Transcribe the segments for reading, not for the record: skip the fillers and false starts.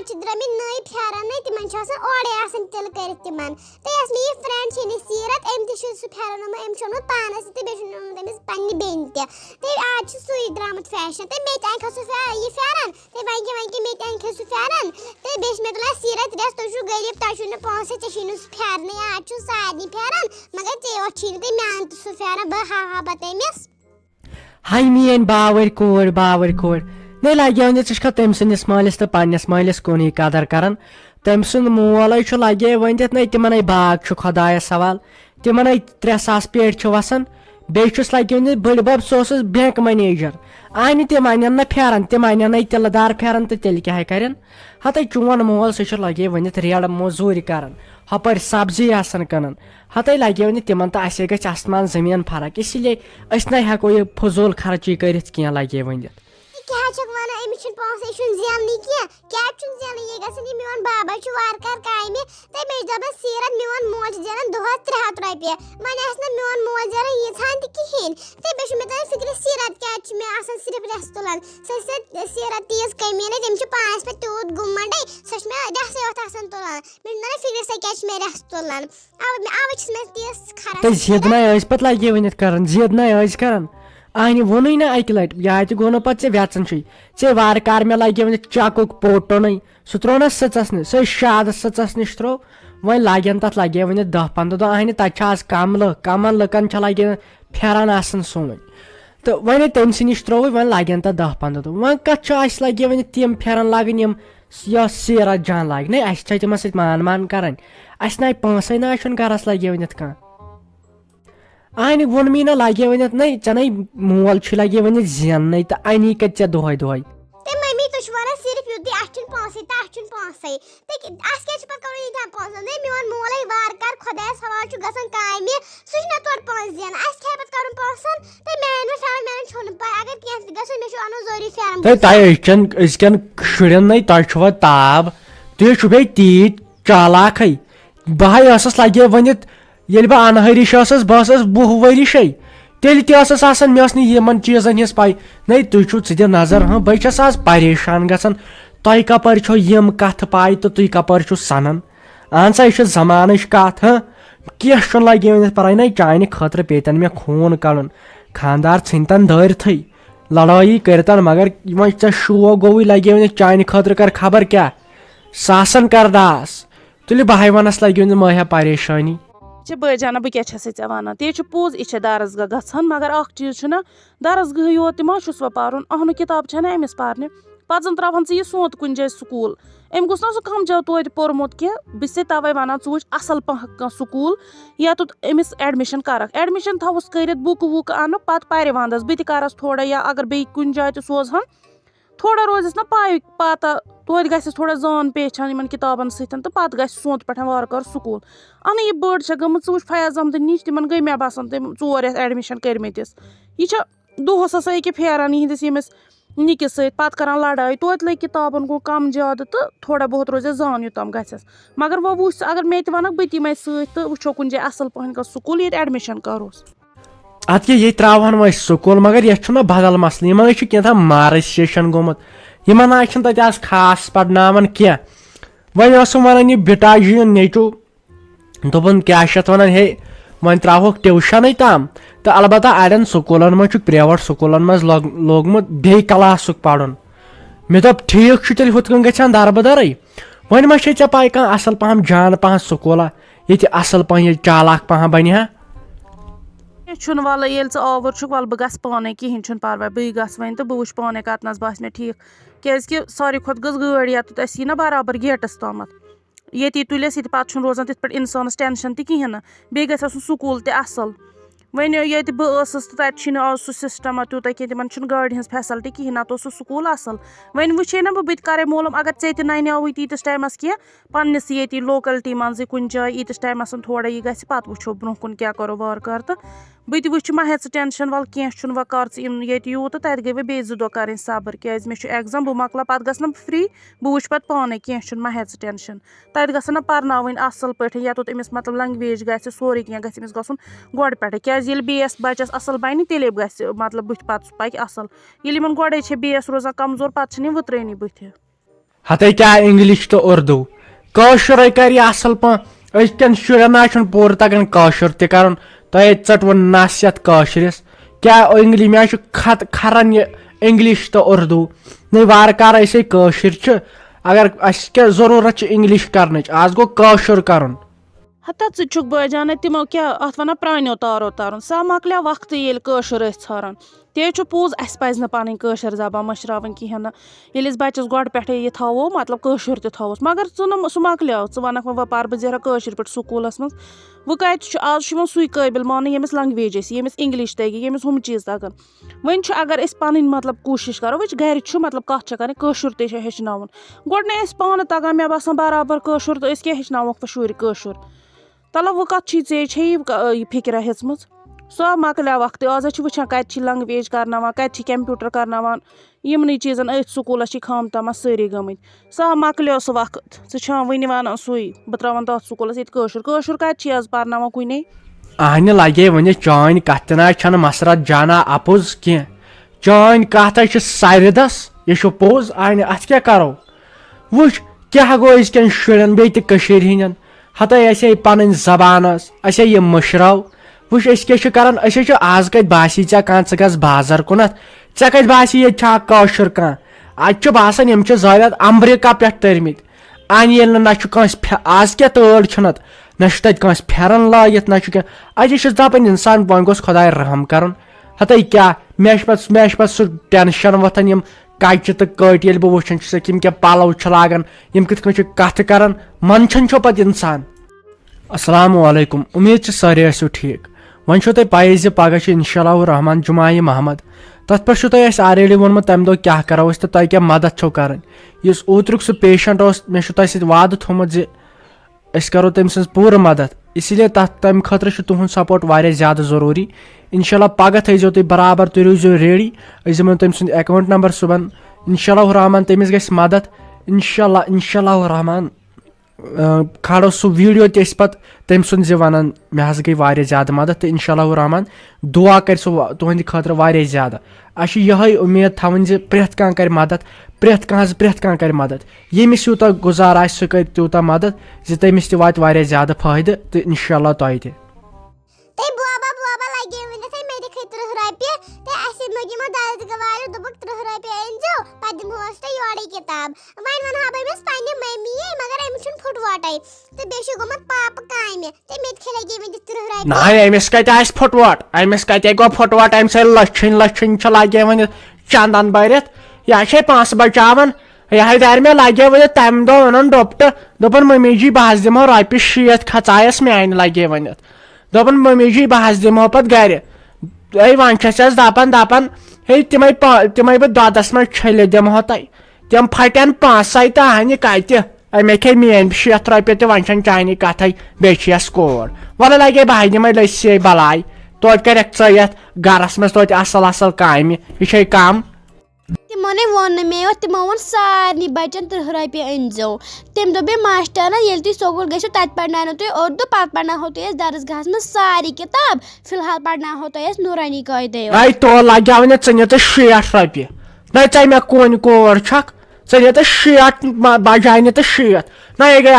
आज द्रमी नई फेरन नै तिमन छ आसान ओडे आसान तिल कर तिमन ते यस मे फ्रेंड छ नि सीरत एम ति छ सु फेरन म एम छ न पानस ते बे छ तमिस पन्नी बेन ते आज छ सुई द्रामत फैशन ते मे तन खसु ये फेरन ते वंके मे तन खसु फेरन ते बेश मे तला सीरत रेस तो छु गरीब ता छु न पांच ते छु न फेरन आज छु सादी फेरन मगर ते ओ छी ते मे अंत सु फेरन ब हा बतेमिस हाय मियन बावर कोर ने लगे वन च तम सस मालिस तो पन्नस मालिस कुन कदर कर तम सुंद मोल लगे वन न तिमन बाग खुदायस सवाल तिमन 3,000 पेट वसान बेस लगे वन बड़ बब सह बैंक मैनेजर आन तम अन ना फेरन तम अन तिलदार फेरन तो तेल क्या कर हत चोन मोल सह लगे वन रेड़ मजूर कर हपर सब्जी कन हत लगे वन तिमन तो अस ग आसमान जमीन फर्क इसलिए ना हेको यह फजूल खर्ची कर लगे वन क्या छक वना एमिस छन पांच एशुन जेलनी क्या छुन जेलनी ये गसन ये मेवन बाबा छु वार कर कायमे ते मे जब सीरत मेवन मोज जेलन 200-300 रुपया माने असना मेवन मोज जरा ये छांत किहिन ते बेश मे तन फिक्र सीरत क्या छ मे आसन सिर्फ रेस्तुलन से सीरत तीस कमी ने तम छु पांच पे तूत गुम्मडे सच में दस वत आसन तुलन मे न फिक्र से क्या छ मे रेस्तुलन आव छ मे तीस खरा ते जिदना आइस पत लगे वन करन जिदना आइस करन आन वोन ना अक लट यह गो पे वेचन चे वार कार मे लगे वन चकुक पोटन सह त्रो ना सचस सह शाद सचस नश त्रो वन लगन तथ लगे वन 10-15 दह आन तज कमन लुकन लगे फेरन आसन सोन तो वन तमस नश त्रो वन लगन तथ 10-15 दह वन कत लगे वन तम फेरन लगन यम सीरत जान लग ना अस तम सत मान कर अस ना पांस ना गरस लगे वन कह आन वोन मी ना लगे वन न चेन मोल लगे वन जेन तो अनी कत दोहे ते मम्मी तो छवाना सिर्फ युद्धि आछन पांसे ते आस के पत करो ये पांस ने मेवन मोले वार कर खुदा सवाल छु गसन कायमे सुछ न तोड़ पांस जन आस के पत करो पांसन ते मैन मैन छोन पाय अगर केस गसन मे छु अनो जोरी फेरम ते ताय इसकन शुरन नै ताय छवा ताब ते छु बे ती चालाक है बाय असस लगे वन ये बह अनहरिश बस 20 वरिश तेल तस मे चीजन हज पाई न तुझ दि नजर हाँ बस आज परेशान गसान तुम कपर छो यम कथ पाई तो तुम कपर छो सनन अहन सा यह जमान कथ हाँ कह लगे वन पर न चाने खतर पेतन मे खून कड़न खानदार इन दर्थ लड़ाई करतन मगर वे शो गो लगे वन चाने खतर कर खबर क्या सासन कर दास तुल बह वनस लगे वन माया परेशानी बजाना बह क्या वन ते पोज यह दरसगाह गसान मगर अख चीज दरसगाह योत मा व पारुन अहन किताब ना अमिस पारने पे जन त्रावन यह सोत कुन जाए स्कूल अम गोस ना कम जो तोत पोर्मुत कह बस तवे वन च असल पह स्कूल या तो अमिस एडमिशन करक एडमिशन थवस कर बुक वुक अन पे पर वंदस बह करस थोड़ा या अगर बे कुन जाए तो सोजहन थोड़ा रोजस ना पाई पता तोत गस थोड़ा जान पेचान इन किताबन सतन तो पत गस सोत पे वार कर स्कूल अन यह बड़ गम फयाज अहमद निश तिमन गई मे बसान तम 4 रेत एडमिशन करमतिस यह दोहस हसा अके फेरान यहंदिस यमिस निकिस सत कर लड़ाई तोत लग किताबन गो कम ज्यादा तो थोड़ा बहुत रोज जान योतम गस मगर वो वुच अगर मे तनक बह तमें सो वो कुन जाए असल पहन स्कूल ये एडमिशन करोस अत ये त्रावन वो स्कूल मगर यह बदल मसल इन क्या मार्च गोमुत इन आज खास पढ़नावन क्या वन वन यह बिटाजी नेचू दोपन क्या वन हे वन त्रोक ट्यूशन तम तो अलबत्ता अड़न स्कूलन मज प्राइवेट स्कूलन मज लोगमुत बे क्लास पढ़न मे दोप ठीक तेल हुत कन गछान दरबदर वन मा छे पाई कह असल पहम जान पह स्कूला ये असल पह ये चालाक पह बन वल ये आवर वल बह गस पाने कहें परवा बह गस वन तो बह वुच पाने कतनस बस मे ठीक क्या सारे खुद गज गाड़ी ये यी ना बराबर गेटस तम ये तुलस ये पे रोजान तिथ पे इंसानस टेंशन कहें बे गस स्कूल असल वन ये बस तो तक आज सह सिस्टम तूत कह तिमन गाड़ी हज फैसलिटी कहें ना स्कूल असल वन वुचे ना बह करे मालूम अगर ऐ नव तीस टाइमस कह पन्नस ये लोकलिटी मज कुन जाए यीस टाइमस थोड़ा यह गि पे वो ब्रो कुन क्या करो वार कर तो बह वुच मा हे टेंशन वल कह वो कर ये यूत तत गई वे बे 2 दह कर सब्र क्या मे एग्जाम बह मकल पे गस फ्री बह वुच पे पाने कह मा हे टेंशन तत गसन पर्न असल पे या तो अमिस मतलब लैंग्वेज गि सोरे कह गस गसन गोड़ पे क्या बेस बचस असल बन तेल गस मतलब बुथ पे पक असल ये गोड़े बेस रोजान कमजोर पे वुतरनी बुथ हते क्या इंग्लिश तो उर्दू कौशर कर असल पा अजकन शुरन पूर तगन कौशर त कर तुह चटव नस ये कौशरिस क्या इंग्लिश मे खत खरन ये इंग्लिश तो उर्दू नहीं वार कार ऐसे कौशर अगर अस क्या जरूरत इंग्लिश कर आज गो कौशर कर हता ुक बजान तमो क्या अत वन प्रानो तारो तरन सा मकल वक्त ये कशर ान ते पोज अस पज न पन कशर जबान मशरावन कहें ये बच्चस गो पे ये थो मतलब कशर तोस मगर सह मकलो वनक वो पर बह जरा कशर पे स्कूलस मज वो कत आज सू काबिल मान यमिस लैंग्वेज यमिस इंग्लिश तगी यमिस हम चीज तगन वन अगर पन मतलब कोशिश करो वो गर मतलब कत कर कशर ते हेचन गो ना पान तगान मे बसान बराबर कशर तो क्या हेचनोक शुर कशर तलब वो कत ये फिक्र हेचम सो मकल वक्त आज वुचान कत लैंग्वेज करना कत कंप्यूटर करना यमन चीजन अथ स्कूल खाम तम सारी गमत सह मकलो सह वक्त हाँ वन वन सू बह त्रावन तथ स्कूल ये कशर कत आज पर्ना कुने अहन लगे वन चान कत न मसरत जाना अपोज कह चान कत सरदस यह पोज अहन अत क्या करो वो क्या गो अजकन शुरन बे हंदन हता असे पन जबान असे यह मशराव वो क्या कर आज कत बासी ऐ गस बाजार कुनत ऐ कत बासी ये कौशर कह अत बासान यम जायद अमरीका पे तरमित अन ये ना आज क्या तड़ छनत ना तस फेरन लागित ना क्या दपान इंसान वो गोस खुदा रहम कर हता क्या मे पे सह टेंशन वथन यम कच तो कट ये बह वुचान यम क्या पलव लागान यम कत कत कर मनछन पे इंसान अस्सलाम वालेकुम उम्मीद सारे आसो ठीक वन तुम पी पगह इंशाअल्लाह रहमान जुमाए महमद तथ पे ऑलरेडी वोनमुत तम दो क्या करो तो तुम क्या मदद छो कर ओत्रुक सह पेशेंट मे वाद थोमुत करो तम सज पूर मदद इसलिए तम खतर तुहद सपोर्ट वारिया ज्यादा जरूरी इंशाअल्लाह पगह थो तुम बराबर तुम रोजो रेडी दिमो तम सद अकाउंट नंबर सुबह इंशाअल्लाह रहमान तमिस गस मदद इंशाअल्लाह रहमान खड़ो सह वीडियो तम सुन वन मे गई वारिया ज्यादा मदद तो इंशाअल्लाह रहमान दुआ कर सह तुहद खतर वारिया ज्यादा अश यही उम्मीद थवन प्रेथ कह कर मदद प्रेथ कह कर मदद यमिस यूत गुजार आ सह कर तूत मदद तमिस त वात वारिया ज्यादा फायदे तो इंशाअल्लाह तुह ते किताब वन वन बस पे मम्मी मगर अमिस फुटवाटे तो बेस गोमत पाप काम तो मे लगे वन 30 रपये ना अमिस कत फुटवाट अमिस कत गो फुटवाट अम स लछन लगे वन चंदन भरत यह पास बचावन यह दर मे लगे वन तम दो वन डोपट दोपन मम्मी जी बह दिमो रपये 60 खचायस मान लगे वन दोपन मम्मी जी बह दिमो पे गर वन दपान हे तिम बह ददस मे छल दिमो तुम तम फटन 5 तो अहन कत अमे खे मेन 60 रपये तो वन चानी कथ बेस कोर वल लगे बह दिम लसी बलाय तो कर गरस मज तो असल काम यह कम तिमो ने वो मे तिमो वो सारे बचन 30 रपये अनजो तम दे मास्टर ये तुम स्कूल गो तत पढ़ना तुम उर्दू पे पढ़ना तुम दरसगाह में सारी किताब फिलहाल पढ़ना तुम नूरानी कायदे तो लगे वन 60 रपये ना ऐ मे कौन कोर छक े 60 बजाय तो 60 ना यह गई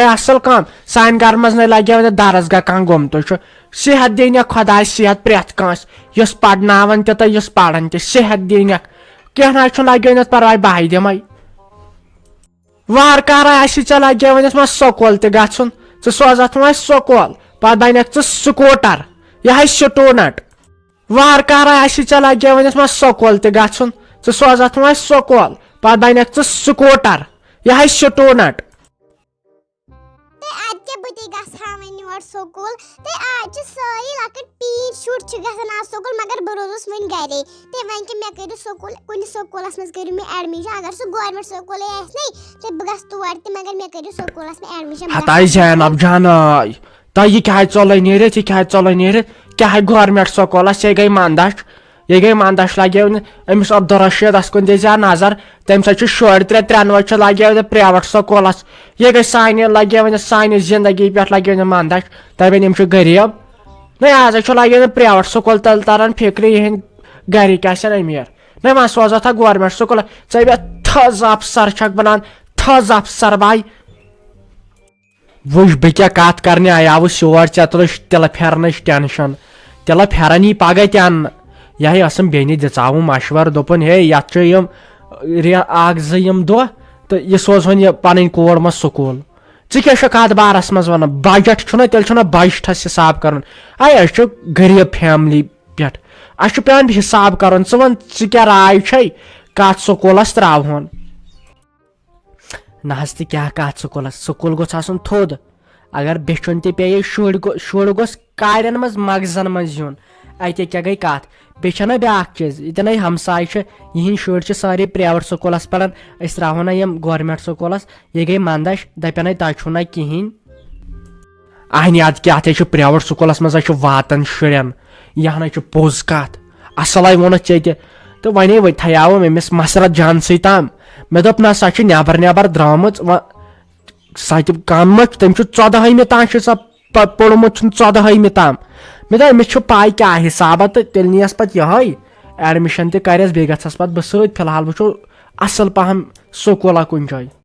असल काम सान घर मज न लगे वन दरसगाह कह गुम तो सेहत दिन खुदा सेहत प्रेथ कस पढ़नावन तो पढ़ान त सेहत दिन कह ना लगे परवाह बह दिम वार कार लगे वन स्कूल तुन सोजत वो स्कूल पे बन स्कूटर यह स्टूडेंट वार कार लगे वन स्कूल तुन सोजत वो स्कूल पे बन स्कूटर यह स्टूडेंट स्कूल तो आज सारी लकट पीर शुर गसान स्कूल मगर बह रोजस वन गरे तो वन मे करो स्कूल कुन स्कूलस मज करो मे एडमिशन अगर सह गवर्नमेंट स्कूल नहीं तो बह गस तोर तो मगर मे करो स्कूलस में एडमिशन हता जैनब जान तुह क्या चल नीरत क्या गवर्नमेंट स्कूलस ये गई मंदश लगे अमिस अब्दुलरशीदस कुन दे नजर तम शुर 3 लगे प्राइवेट स्कूलस ये गई सान लगे वन सान जिंदगी पे लगे मंदश तबन यम गरीब ना आज लगे प्राइवेट स्कूल तल तरन फिक्र यह गरिक अमीर ना वन सोजा था गवर्नमेंट स्कूल ऐ थज अफसर छक बनान थज अफसर भाई वुच बह क्या कत करने आयावस योर ऐ तुल तिल फेरनच टेंशन तिल फेरन ही पगह त अन्न यह असम बेनि दिचाव मशवर दोपन हे यत यम दह तो यह सोजन यह पन कोर मह स्कूल क्या कत बारस मज वन बजट तेल बजटस हिसाब कर गरीब फैमिली पे पे हिसाब कर वन क्या राय कत स्कूलस त्रोन ना क्या कत स्कूलस स्कूल गोस आसन थोद अगर बिछुन पे शुर गोस काड़न मज मगजन मज यून अत क्या गई कत बेना ब्या चीज इतन हमसाय यहद शुर सारे प्राइवेट स्कूलस पढ़ान त्रो ना यम गवर्नमेंट स्कूलस यह गई मंदश दपन तु ना कहें अहन अद क्या प्राइवेट स्कूलस मज वातन शुरन यह पोज कत असल वोन ये तो वे थयाव अमिस मसरत जान तम मे दोप ना सा नबर नबर द्राम सा कम तम 14वीं ताम पोर्मुत 14वीं ताम मे दोप अमिस पाई क्या हिसाब तो तेल नीस पे यह एडमिशन तस बे गस पे फिलहाल वो असल पहम स्कूल कुन जाए।